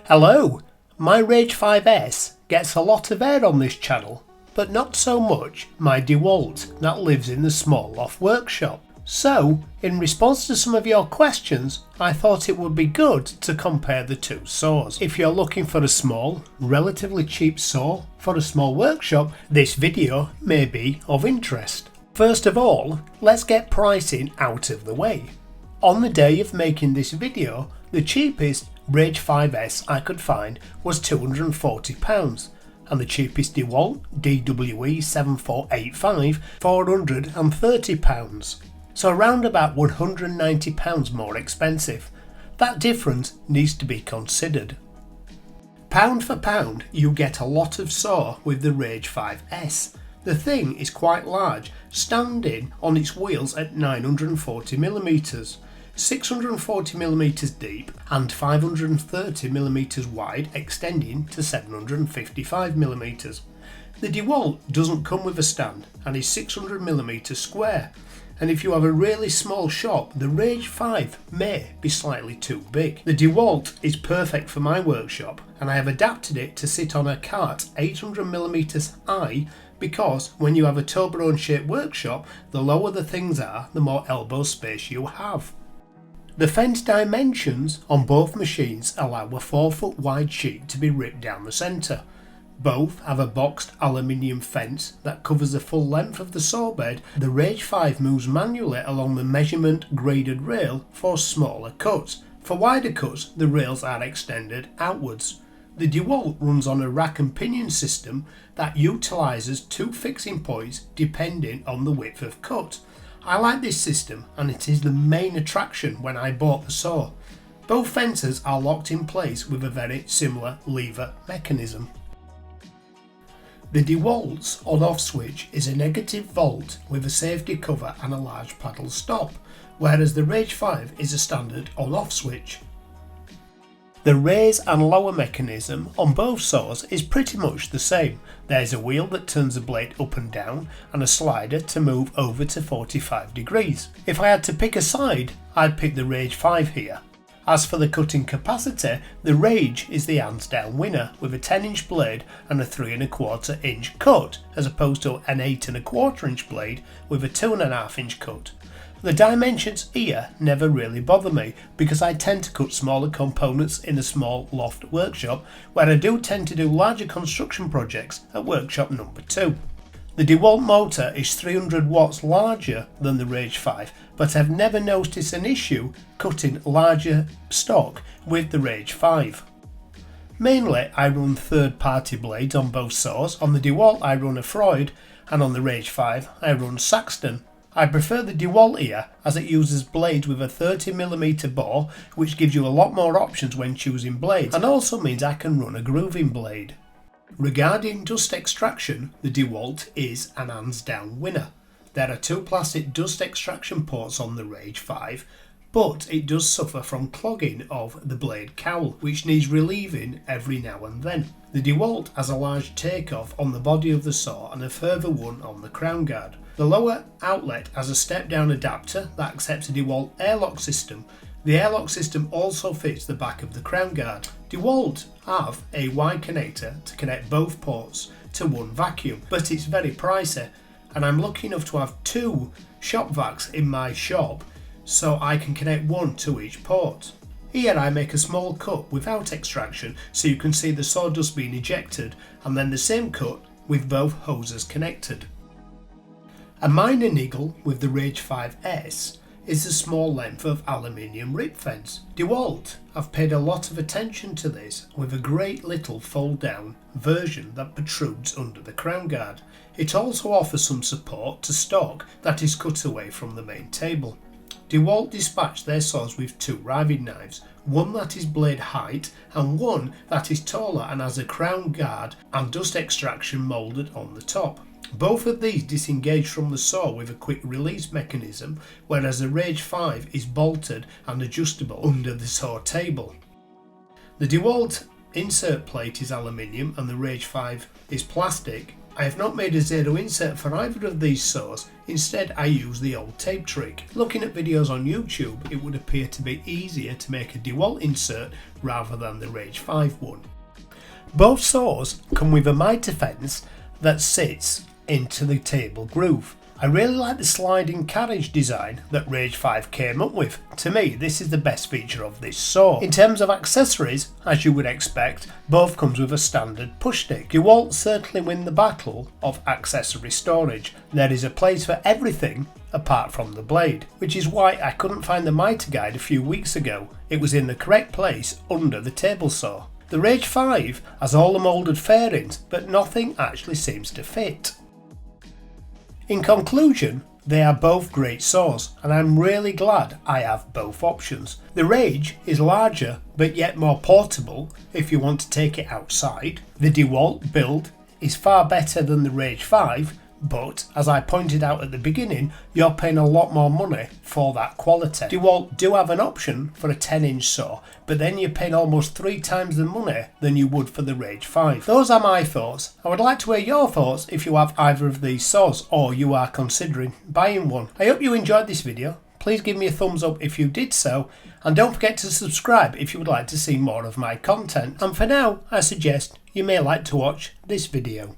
Hello! My Rage 5S gets a lot of air on this channel, but not so much my DeWalt that lives in the small loft workshop. So, in response to some of your questions, I thought it would be good to compare the two saws. If you're looking for a small, relatively cheap saw for a small workshop, this video may be of interest. First of all, let's get pricing out of the way. On the day of making this video, the cheapest Rage 5S I could find was £240 and the cheapest DeWalt DWE7485 £430. So around about £190 more expensive. That difference needs to be considered. Pound for pound, you get a lot of saw with the Rage 5S. The thing is quite large, standing on its wheels at 940mm, 640mm deep and 530mm wide, extending to 755mm. The DeWalt doesn't come with a stand and is 600mm square, and if you have a really small shop, the Rage 5 may be slightly too big. The DeWalt is perfect for my workshop, and I have adapted it to sit on a cart 800mm high, because when you have a Toblerone shaped workshop, the lower the things are, the more elbow space you have. The fence dimensions on both machines allow a 4-foot wide sheet to be ripped down the centre. Both have a boxed aluminium fence that covers the full length of the saw bed. The Rage 5 moves manually along the measurement graded rail for smaller cuts. For wider cuts, the rails are extended outwards. The DeWalt runs on a rack and pinion system that utilises two fixing points depending on the width of cut. I like this system, and it is the main attraction when I bought the saw. Both fences are locked in place with a very similar lever mechanism. The DeWalt's on-off switch is a negative volt with a safety cover and a large paddle stop, whereas the Rage 5 is a standard on-off switch. The raise and lower mechanism on both saws is pretty much the same. There's a wheel that turns the blade up and down and a slider to move over to 45 degrees. If I had to pick a side, I'd pick the Rage 5 here. As for the cutting capacity, the Rage is the hands down winner with a 10-inch blade and a 3¼ inch cut, as opposed to an 8¼ inch blade with a 2½ inch cut. The dimensions here never really bother me, because I tend to cut smaller components in a small loft workshop, where I do tend to do larger construction projects at workshop number 2. The DeWalt motor is 300 watts larger than the Rage 5, but I've never noticed an issue cutting larger stock with the Rage 5. Mainly I run third-party blades on both saws. On the DeWalt I run a Freud, and on the Rage 5 I run Saxton. I prefer the DeWalt here as it uses blades with a 30mm bore, which gives you a lot more options when choosing blades, and also means I can run a grooving blade. Regarding dust extraction, the DeWalt is an hands down winner. There are two plastic dust extraction ports on the Rage 5, but it does suffer from clogging of the blade cowl, which needs relieving every now and then. The DeWalt has a large takeoff on the body of the saw and a further one on the crown guard. The lower outlet has a step down adapter that accepts a DeWalt airlock system. The airlock system also fits the back of the crown guard. DeWalt have a Y connector to connect both ports to one vacuum, but it's very pricey, and I'm lucky enough to have two shop vacs in my shop, so I can connect one to each port. Here I make a small cut without extraction, so you can see the sawdust being ejected, and then the same cut with both hoses connected. A minor niggle with the Rage 5S is the small length of aluminium rip fence. DeWalt have paid a lot of attention to this with a great little fold down version that protrudes under the crown guard. It also offers some support to stock that is cut away from the main table. DeWalt dispatch their saws with two riving knives, one that is blade height and one that is taller and has a crown guard and dust extraction moulded on the top. Both of these disengage from the saw with a quick release mechanism, whereas the Rage 5 is bolted and adjustable under the saw table. The DeWalt insert plate is aluminium and the Rage 5 is plastic, I have not made a zero insert for either of these saws, instead I use the old tape trick. Looking at videos on YouTube, it would appear to be easier to make a DeWalt insert rather than the Rage 5 one. Both saws come with a mitre fence that sits into the table groove. I really like the sliding carriage design that Rage 5 came up with. To me, this is the best feature of this saw. In terms of accessories, as you would expect, both comes with a standard push stick. DeWalt certainly win the battle of accessory storage. There is a place for everything apart from the blade, which is why I couldn't find the mitre guide a few weeks ago. It was in the correct place under the table saw. The Rage 5 has all the moulded fairings, but nothing actually seems to fit. In conclusion, they are both great saws, and I'm really glad I have both options. The Rage is larger but yet more portable if you want to take it outside. The DeWalt build is far better than the Rage 5, but as I pointed out at the beginning, you're paying a lot more money for that quality. DeWalt do have an option for a 10-inch saw, but then you're paying almost 3 times the money than you would for the Rage 5. Those are my thoughts. I would like to hear your thoughts if you have either of these saws or you are considering buying one. I hope you enjoyed this video. Please give me a thumbs up if you did so, and don't forget to subscribe if you would like to see more of my content. And for now, I suggest you may like to watch this video.